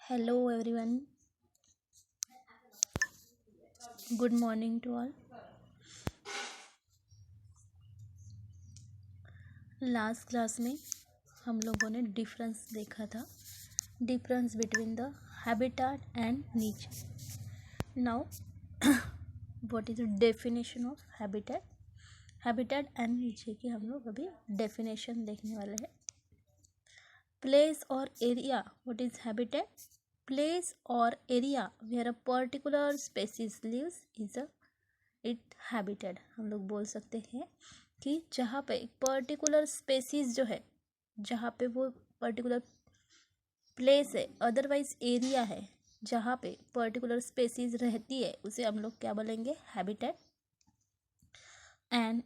Hello everyone, good morning to all. Last class में हम लोगों ने डिफरेंस देखा था, difference between the habitat and niche. Now what is the definition of habitat. Habitat and niche की हम लोग अभी डेफिनेशन देखने वाले हैं. प्लेस और area. What is habitat? Place और area where a particular species lives is a it habitat. हम लोग बोल सकते हैं कि जहाँ पे पर्टिकुलर स्पेसीज जो है, जहाँ पे वो पर्टिकुलर प्लेस है, अदरवाइज एरिया है, जहाँ पे पर्टिकुलर स्पेसीज रहती है, उसे हम लोग क्या बोलेंगे? Habitat. And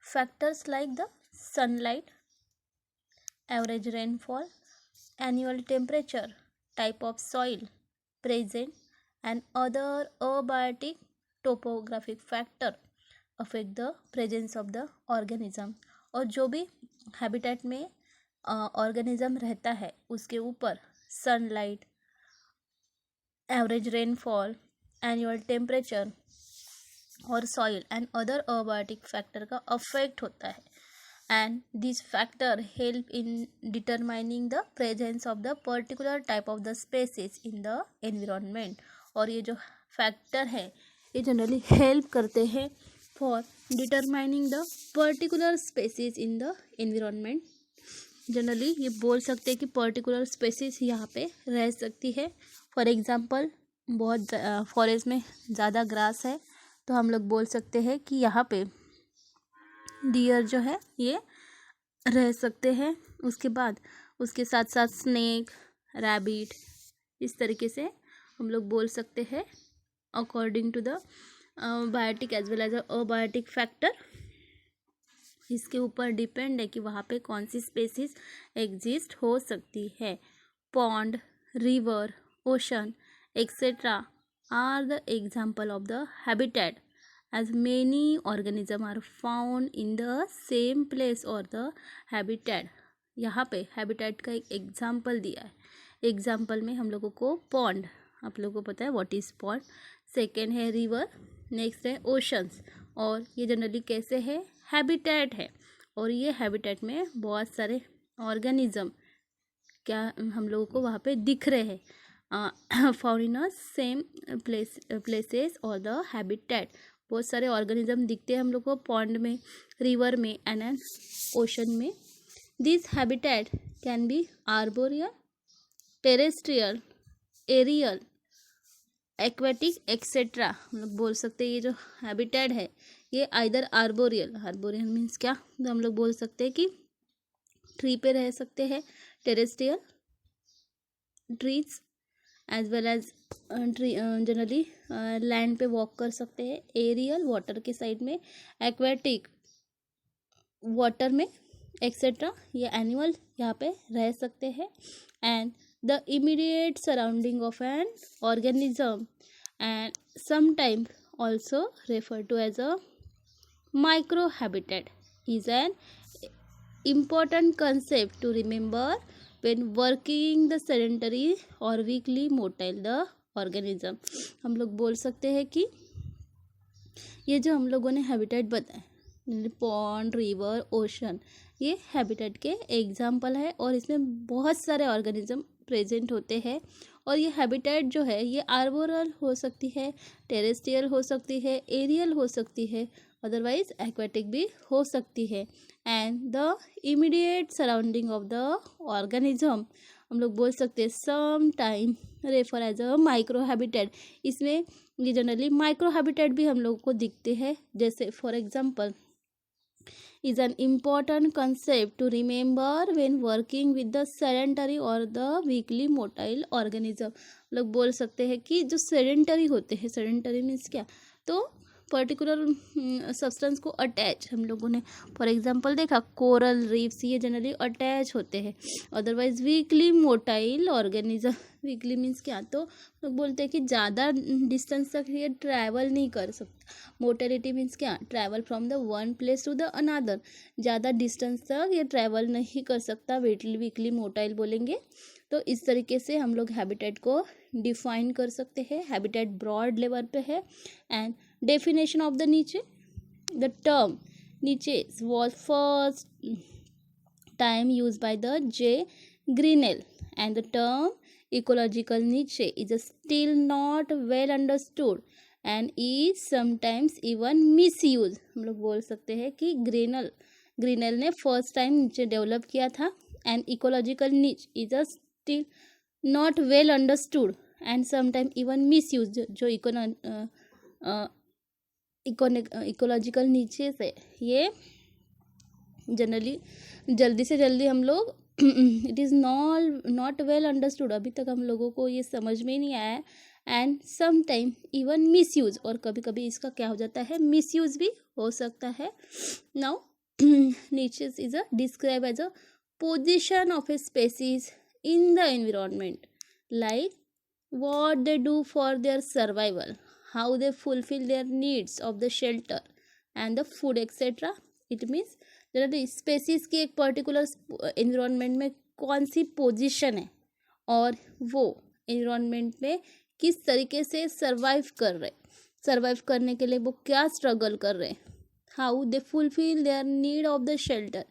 factors like the sunlight, average rainfall, annual temperature, type of soil present, and other abiotic topographic factor affect the presence of the organism. और जो भी हैबिटेट में ऑर्गेनिज्म रहता है उसके ऊपर sunlight, average rainfall, annual temperature और soil and other abiotic factor का अफेक्ट होता है. And this factor help in determining the presence of the particular type of the species in the environment. और ये जो फैक्टर है ये जनरली हेल्प करते हैं for determining the particular species in the environment. Generally ये बोल सकते हैं कि पर्टिकुलर स्पेसीज यहाँ पे रह सकती है. फॉर एग्जांपल, बहुत फॉरेस्ट में ज़्यादा ग्रास है तो हम लोग बोल सकते हैं कि यहाँ पे डियर जो है ये रह सकते हैं. उसके बाद उसके साथ साथ स्नेक, रैबिट, इस तरीके से हम लोग बोल सकते हैं according to the biotic as well as abiotic factor. इसके ऊपर डिपेंड है कि वहाँ पे कौन सी स्पेसीज एग्जिस्ट हो सकती है. Pond, river, ocean etcetera are the example of the habitat as many organisms are found in the same place or the habitat. यहाँ पे हैबिटेट का एक एग्जाम्पल दिया है. एग्जाम्पल में हम लोगों को पॉन्ड, आप लोगों को पता है व्हाट इज़ पॉन्ड. सेकेंड है रिवर, नेक्स्ट है ओशंस. और ये जनरली कैसे है? हैबिटेट है. और ये हैबिटेट में बहुत सारे ऑर्गेनिज्म क्या हम लोगों को वहाँ पे दिख रहे हैं, found in a same places और द हैबिटेट. बहुत सारे ऑर्गेनिज्म दिखते हैं हम लोग को पॉन्ड में, रिवर में एंड ओशन में. This habitat can be arboreal, terrestrial, aerial, aquatic etcetera. हम लोग बोल सकते हैं ये जो हैबिटेट है ये आइदर आर्बोरियल, आर्बोरियल मीन्स क्या, तो हम लोग बोल सकते हैं कि ट्री पे रह सकते हैं, terrestrial trees as well as generally land पे वॉक कर सकते हैं, एरियल वाटर के साइड में, एक्वेटिक वाटर में एक्सेट्रा, ये एनिमल यहाँ पे रह सकते हैं. And the immediate surrounding of an organism and sometimes also refer to as a micro habitat is an important concept to remember when working the sedentary or weakly motile the organism. हम लोग बोल सकते हैं कि ये जो हम लोगों ने हैबिटेट बताए, पॉन्ड, रिवर, ओशन, ये हैबिटेट के एग्जाम्पल है और इसमें बहुत सारे ऑर्गेनिज्म प्रेजेंट होते हैं. और ये हैबिटेट जो है ये आर्बोरल हो सकती है, टेरेस्ट्रियल हो सकती है, एरियल हो सकती है, अदरवाइज एक्वेटिक भी हो सकती है. And the immediate surrounding of the organism हम लोग बोल सकते हैं some time refer as a micro habitat. इसमें ये जनरली माइक्रो हैबिटेट भी हम लोगों को दिखते हैं. जैसे for example is an important concept to remember when working with the sedentary or the weakly motile organism. लोग बोल सकते हैं कि जो सेडेंटरी होते हैं, सेडेंटरी मीन्स क्या, तो पर्टिकुलर सब्सटेंस को अटैच हम लोगों ने फॉर एग्जांपल देखा कोरल रीफ्स, ये जनरली अटैच होते हैं। Otherwise weekly motile organism, weekly means क्या, तो लोग बोलते हैं कि ज़्यादा डिस्टेंस तक ये ट्रैवल नहीं कर सकता। मोटेलिटी मीन्स क्या, travel from the one place to the another, ज़्यादा डिस्टेंस तक ये ट्रैवल नहीं कर सकता, वीकली मोटाइल बोलेंगे। तो इस तरीके से हम लोग हैबिटेट को डिफाइन कर सकते हैं। हैबिटेट ब्रॉड लेवल पे है। एंड डेफिनेशन ऑफ द नीचे, द टर्म नीचे was first time used by the J. Grinnell, and the term ecological niche is still not well understood and is sometimes even misused। हम लोग बोल सकते हैं कि ग्रीनेल ने फर्स्ट टाइम नीचे डेवलप किया था। एंड इकोलॉजिकल निच is still not well understood and sometime even misuse. जो इकोलॉजिकल नीचेस है ये जनरली जल्दी से जल्दी हम लोग it is not well understood, अभी तक हम लोगों को ये समझ में नहीं आया है। And some time even misuse, और कभी कभी इसका क्या हो जाता है, मिसयूज भी हो सकता है। Now niches is describe as a position of a species in the environment, like what they do for their survival, how they fulfill their needs of the shelter and the food etc. It means generally species की एक particular environment में कौन सी position है और वो environment में किस तरीके से सर्वाइव कर रहे, सर्वाइव करने के लिए वो क्या स्ट्रगल कर रहे, how they fulfil their need of the shelter,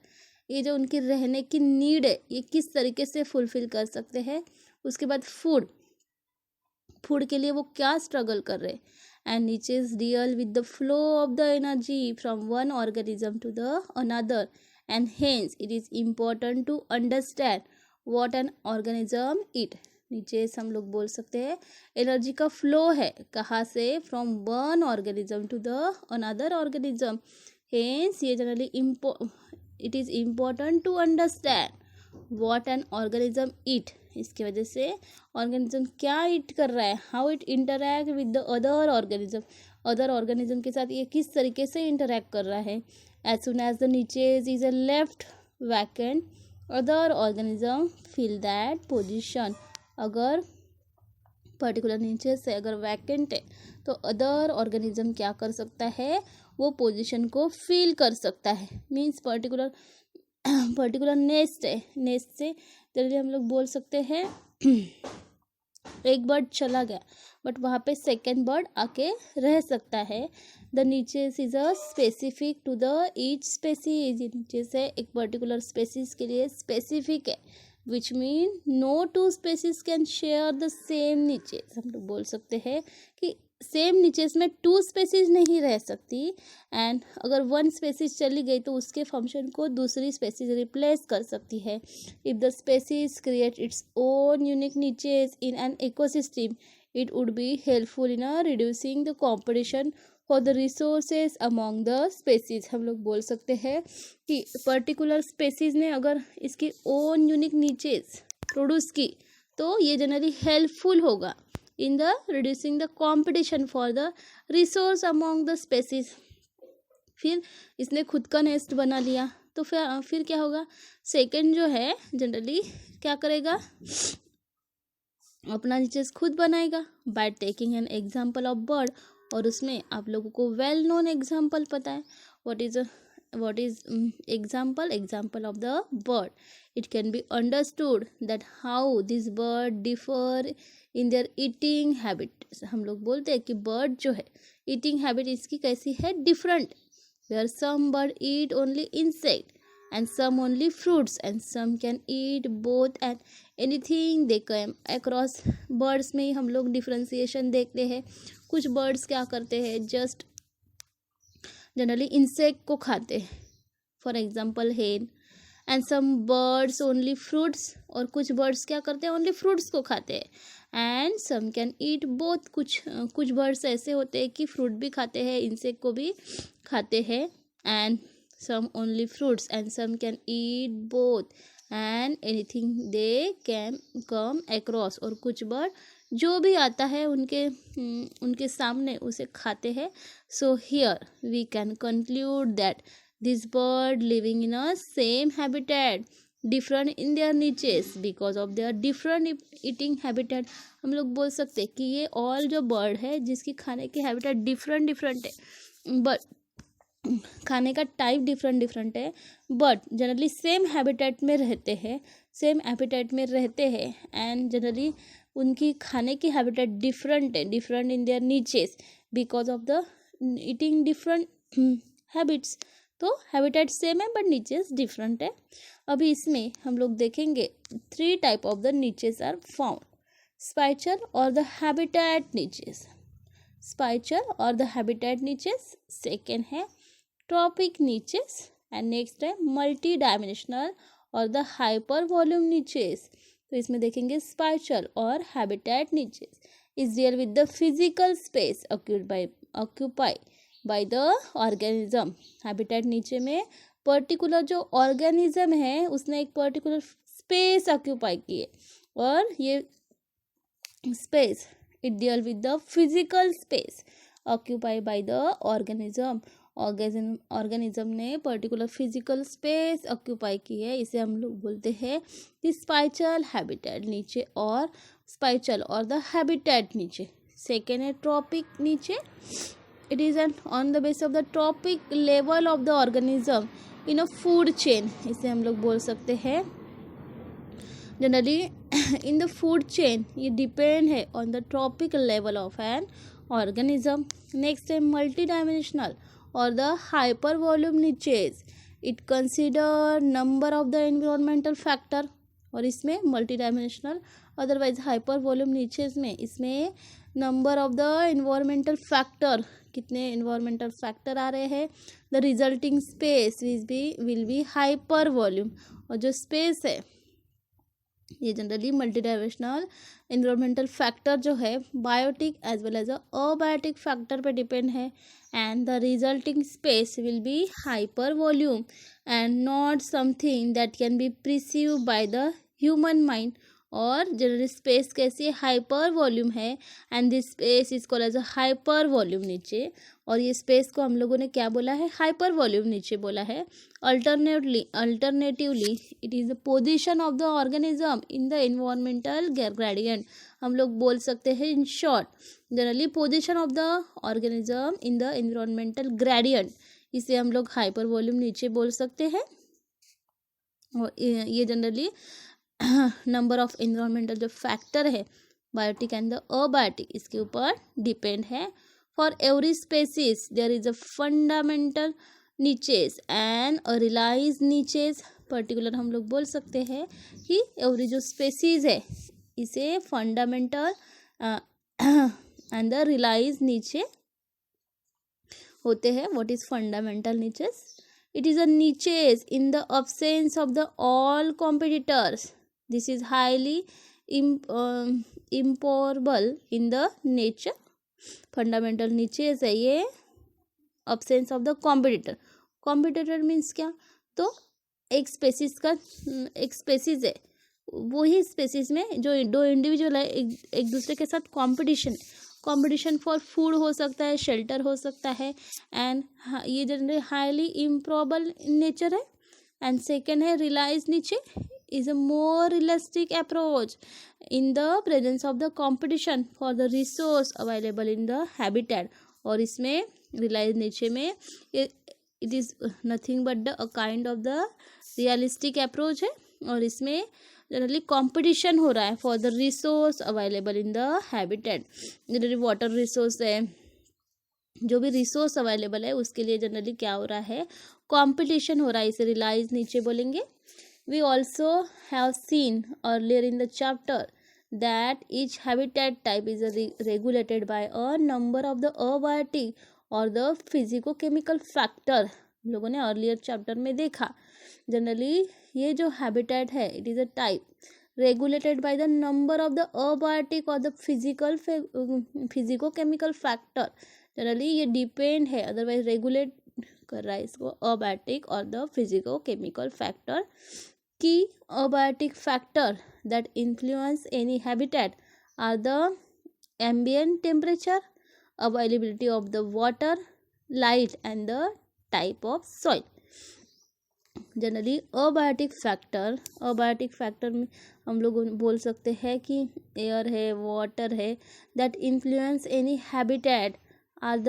ये जो उनकी रहने की नीड है ये किस तरीके से फुलफिल कर सकते हैं। उसके बाद फूड के लिए वो क्या स्ट्रगल कर रहे हैं। And niches deal with the flow of the energy from one organism to the another and hence it is important to understand what an organism it. Niche हम लोग बोल सकते हैं एनर्जी का फ्लो है कहाँ से, from one organism to the another organism, hence ये generally it is important to understand what an organism it. इसकी वजह से ऑर्गेनिज्म क्या ईट कर रहा है, how it interact with the other organism, other organism के साथ ये किस तरीके से इंटरैक्ट कर रहा है। As soon as the niches is a left vacant other organism fill that position. अगर पर्टिकुलर नीचे से अगर वैकेंट है तो अदर ऑर्गेनिज्म क्या कर सकता है, वो पोजिशन को फिल कर सकता है। मीन्स पर्टिकुलर नेस्ट है, नेस्ट से जल्दी हम लोग बोल सकते हैं एक बर्ड चला गया बट वहाँ पे सेकेंड बर्ड आके रह सकता है। The niche is a specific to the each species, niche से एक पर्टिकुलर स्पेसीज के लिए स्पेसिफिक है, which mean no two species can share the same niches. हम लोग बोल सकते हैं कि सेम नीचेस में टू स्पेसीज नहीं रह सकती, एंड अगर वन स्पेसीज चली गई तो उसके फंक्शन को दूसरी स्पेसीज रिप्लेस कर सकती है। If the species create its own unique niches in an ecosystem it would be helpful in reducing the competition for the resources among the species. हम लोग बोल सकते हैं कि पर्टिकुलर स्पेसीज ने अगर इसकी ओन यूनिक नीचेस प्रोड्यूस की तो ये जनरली हेल्पफुल होगा in the reducing the competition for the resource among the species। फिर इसने खुद का नेस्ट बना लिया तो फिर क्या होगा, सेकंड जो है जनरली क्या करेगा, अपना नीचे खुद बनाएगा by taking an example of bird. और उसमें आप लोगों को वेल नोन एग्जाम्पल पता है, what is example of the bird। it can be understood that how this bird differ in their eating habit। हम लोग बोलते हैं कि बर्ड जो है ईटिंग हैबिट इसकी कैसी है, different, where some bird eat only insect and some only fruits and some can eat both and anything they come across। Birds में ही हम लोग डिफ्रेंसिएशन देखते हैं। कुछ बर्ड्स क्या करते हैं, जस्ट जनरली इंसेक्ट को खाते हैं, for example hen. And some birds only fruits, और कुछ बर्ड्स क्या करते हैं, ओनली फ्रूट्स को खाते हैं। And some can eat both, कुछ बर्ड्स ऐसे होते हैं कि फ्रूट भी खाते हैं इंसेक्ट को भी खाते हैं। And some only fruits and some can eat both and anything they can come across, और कुछ बर्ड जो भी आता है उनके सामने उसे खाते हैं. So here we can conclude that this bird living in a same habitat different in their niches because of their different eating habitat. हम लोग बोल सकते हैं कि ये ऑल जो बर्ड है जिसकी खाने की हैबिटेट डिफरेंट डिफरेंट है, बट खाने का टाइप डिफरेंट डिफरेंट है, बट जनरली सेम हैबिटेट में रहते हैं, सेम हैबिटेट में रहते हैं. एंड जनरली उनकी खाने की हैबिटेट डिफरेंट है, different in their niches because of the eating different habits. तो हैबिटेट सेम है बट नीचेस डिफरेंट है. अभी इसमें हम लोग देखेंगे 3 type of the niches are found. Spatial or the habitat niches. Spatial or the habitat niches. Second है trophic niches and next है multi dimensional or the hyper volume niches. तो इसमें देखेंगे spatial or habitat niches is deal with the physical space occupy bye the organism. Habitat नीचे में particular जो organism है उसने एक पर्टिकुलर स्पेस ऑक्यूपाई की है और ये space it deal with the physical space occupy bye the organism. Organism ने पर्टिकुलर फिजिकल स्पेस ऑक्यूपाई की है, इसे हम लोग बोलते हैं कि स्पाइचल हैबिटेट नीचे or spatial or the habitat niche. Second है trophic niche. It is an on the base of the trophic level of the organism in a food chain. इसे हम लोग बोल सकते हैं generally in the food chain ये depend है on the trophic level of an organism. Next है multi dimensional or the hyper volume niches. It consider number of the environmental factor. और इसमें multi dimensional otherwise hyper volume niches में इसमें number of the environmental factor, कितने environmental factor आ रहे हैं. The resulting space will be hyper volume. और जो स्पेस है ये generally multi dimensional environmental factor जो है biotic as well as abiotic factor पे डिपेंड है. And the resulting space will be hyper volume and not something that can be perceive by the human mind. और generally space कैसी hyper volume है and this space is called as a hyper volume niche. और ये space को हम लोगों ने क्या बोला है, हाइपर वॉल्यूम नीचे बोला है. Alternatively it is the position of the organism in the environmental gradient. हम लोग बोल सकते हैं in short generally position of the organism in the environmental gradient, इसे हम लोग हाइपर वॉल्यूम नीचे बोल सकते हैं. और ये जनरली नंबर ऑफ इन्वायरमेंटल जो फैक्टर है बायोटिक एंड द अबायोटिक इसके ऊपर डिपेंड है. For every species there is a fundamental niches and a realise niches. Particular हम लोग बोल सकते हैं कि एवरी जो स्पेसीज है इसे फंडामेंटल एंड द रिलाइज नीचे होते हैं. What is fundamental niches? It is a niches in the absence of the all competitors. This is highly improbable in the nature. Fundamental niches है ये absence of the competitor. Competitor means क्या? तो एक spaces है, वही spaces में जो 2 individual है एक दूसरे के साथ कॉम्पिटिशन फॉर फूड हो सकता है, शेल्टर हो सकता है. एंड ये जनरली हाईली इम्प्रॉबल इन नेचर है. एंड सेकेंड है रिलाइज नीचे is a more realistic approach in the presence of the competition for the resource available in the habitat. और इसमें रिलाइज नीचे में it is nothing but a kind of the realistic approach है. और इसमें generally competition हो रहा है for the resource available in the habitat. Generally water resource है, जो भी रिसोर्स अवेलेबल है उसके लिए जनरली क्या हो रहा है, कंपटीशन हो रहा है. इसे रिलाइज नीचे बोलेंगे. We also have seen earlier in the chapter that each habitat type is regulated by a number of the abiotic or the physico-chemical factor. लोगों ने अर्लियर चैप्टर में देखा जनरली ये जो हैबिटेट है it is a type regulated by the number of the abiotic or the physico-chemical factor. Generally ये depend है, otherwise regulate कर रहा है इसको abiotic और the physico-chemical factor. Key abiotic factor that influence any habitat are the ambient temperature, availability of the water, light and the type of soil. Generally abiotic factor में हम लोग बोल सकते हैं कि एयर है, वाटर है, that influence any habitat are the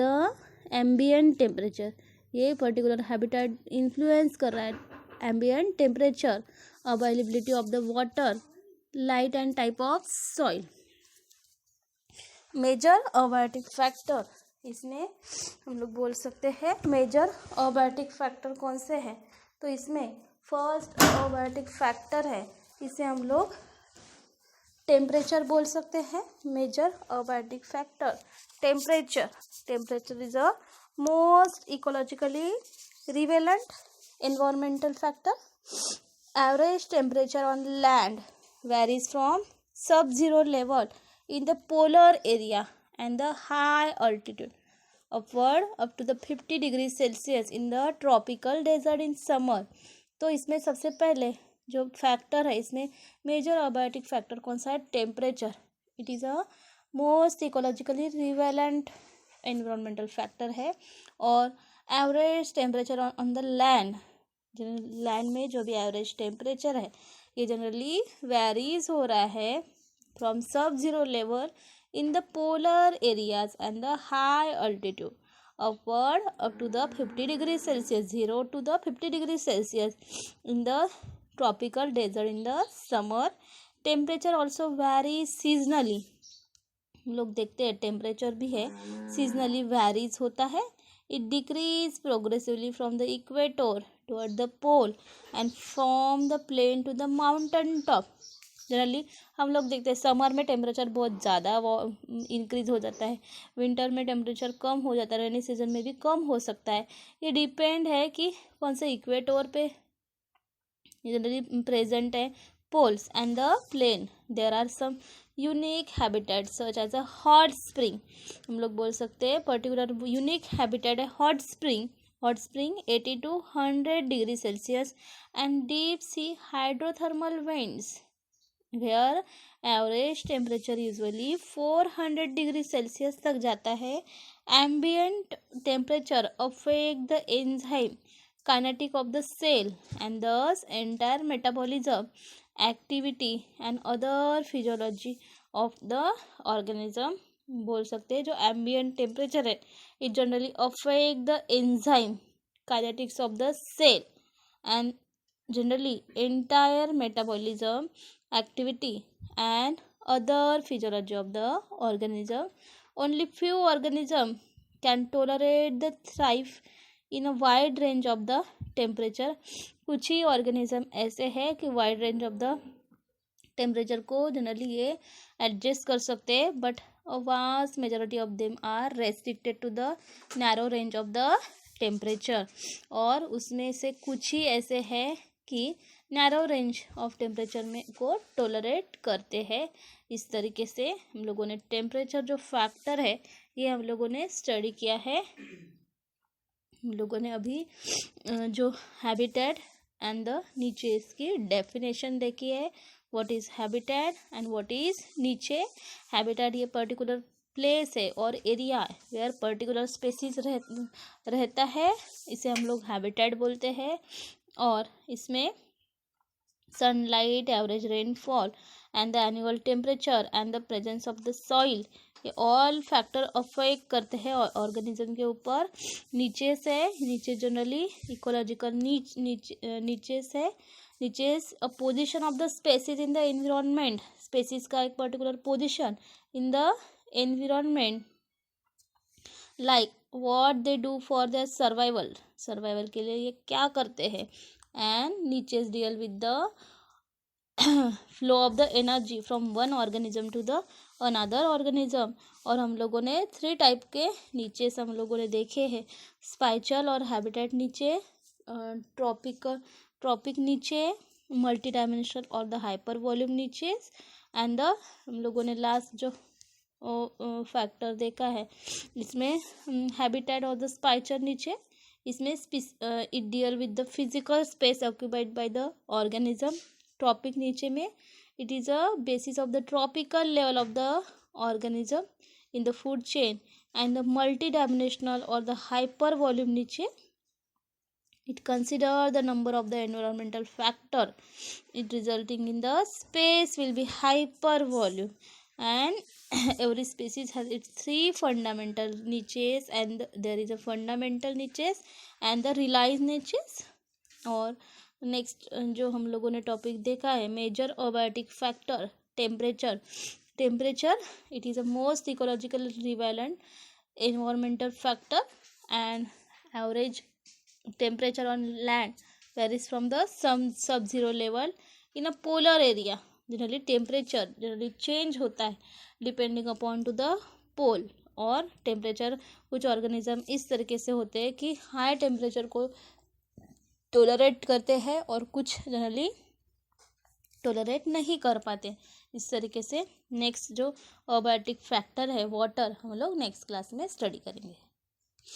ambient temperature. ये पर्टिकुलर हैबिटेट इन्फ्लुएंस कर रहा है ambient temperature, availability of the water, light and type of soil. Major abiotic factor, इसमें हम लोग बोल सकते हैं मेजर अबायोटिक फैक्टर कौन से हैं. तो इसमें फर्स्ट अबायोटिक फैक्टर है, इसे हम लोग टेम्परेचर बोल सकते हैं. Major abiotic factor temperature is a most ecologically relevant environmental factor. Average temperature on land varies from sub-zero level in the polar area and the high altitude upward up to the 50 degrees Celsius in the tropical desert in summer. तो इसमें सबसे पहले जो factor है, इसमें major abiotic factor कौन सा है? Temperature. It is a most ecologically relevant environmental factor है. और average temperature on the land में जो भी एवरेज टेम्परेचर है, ये जनरली वेरीज हो रहा है from sub zero level in the polar areas and the high altitude upward up to the 50 degree Celsius, 0 to the 50 degree Celsius in the tropical desert in the summer. Temperature also varies seasonally. हम लोग देखते हैं temperature भी है seasonally varies होता है. It decreases progressively from the equator toward the pole and from the plain to the mountain top. Generally हम लोग देखते हैं समर में टेम्परेचर बहुत ज़्यादा वो इंक्रीज हो जाता है, विंटर में टेम्परेचर कम हो जाता है, रेनी सीजन में भी कम हो सकता है. ये डिपेंड है कि कौन से इक्वेटर पे जनरली प्रेजेंट है. Poles and the plain there are some unique habitat such as a hot spring. हम लोग बोल सकते हैं पर्टिकुलर यूनिक हैबिटेट है hot spring 80 to 100 degree celsius and deep sea hydrothermal vents where average temperature usually 400 degree celsius तक जाता है. Ambient temperature affect the enzyme kinetic of the cell and thus entire metabolism activity and other physiology of the organism. बोल सकते हैं जो ambient temperature है, it generally affect the enzyme kinetics of the cell and generally entire metabolism activity and other physiology of the organism. Only few organism can tolerate the thrive in a wide range of the temperature. कुछ ही organism ऐसे है कि wide range of the temperature को generally ये adjust कर सकते हैं, but a vast majority of them are restricted to the narrow range of the temperature. और उसमें से कुछ ही ऐसे है कि नैरो रेंज ऑफ टेम्परेचर में को टोलरेट करते हैं. इस तरीके से हम लोगों ने टेम्परेचर जो फैक्टर है ये हम लोगों ने स्टडी किया है. हम लोगों ने अभी जो हैबिटेट एंड द नीचे इसकी डेफिनेशन देखी है. What is habitat and what is नीचे. हैबिटेट ये पर्टिकुलर प्लेस है और एरिया है वेयर पर्टिकुलर स्पेसीज रहता है, इसे हम लोग हैबिटेट बोलते हैं. और इसमें sunlight, average rainfall and the annual temperature and the presence of the soil, ये ऑल फैक्टर अफेक्ट करते हैं ऑर्गेनिज्म के ऊपर. नीचे जनरली इकोलॉजिकल नीचे a position of the species in the environment. Species का एक particular position in the environment, like what they do for their survival के लिए ये क्या करते हैं. एंड नीचे deal with the flow of the energy from one organism to the another organism. और हम लोगों ने 3 टाइप के नीचे से हम लोगों ने देखे हैं. स्पाइचल और हैबिटेट नीचे, ट्रॉपिक नीचे, multi dimensional or the hyper volume नीचे. एंड द हम लोगों ने लास्ट जो फैक्टर देखा है इसमें हैबिटेट और द स्पाइचल नीचे. इसमें it deal with the physical space occupied by the organism. Trophic niche में It is a basis of the tropical level of the organism in the food chain, and the multidimensional or the hyper volume niche, it consider the number of the environmental factor, it resulting in the space will be hyper volume. And every species has its three fundamental niches, and there is a fundamental niches and the realized niches. और next जो हम लोगों ने topic देखा है, major abiotic factor, temperature. Temperature it is a most ecological relevant environmental factor, and average temperature on land varies from the sub-zero level in a polar area. Generally temperature generally change होता है depending upon two the पोल. और temperature कुछ organism इस तरीके से होते हैं कि हाई टेम्परेचर को टोलरेट करते हैं और कुछ जनरली टोलरेट नहीं कर पाते. इस तरीके से नेक्स्ट जो अबायोटिक फैक्टर है वाटर, हम लोग नेक्स्ट क्लास में स्टडी करेंगे.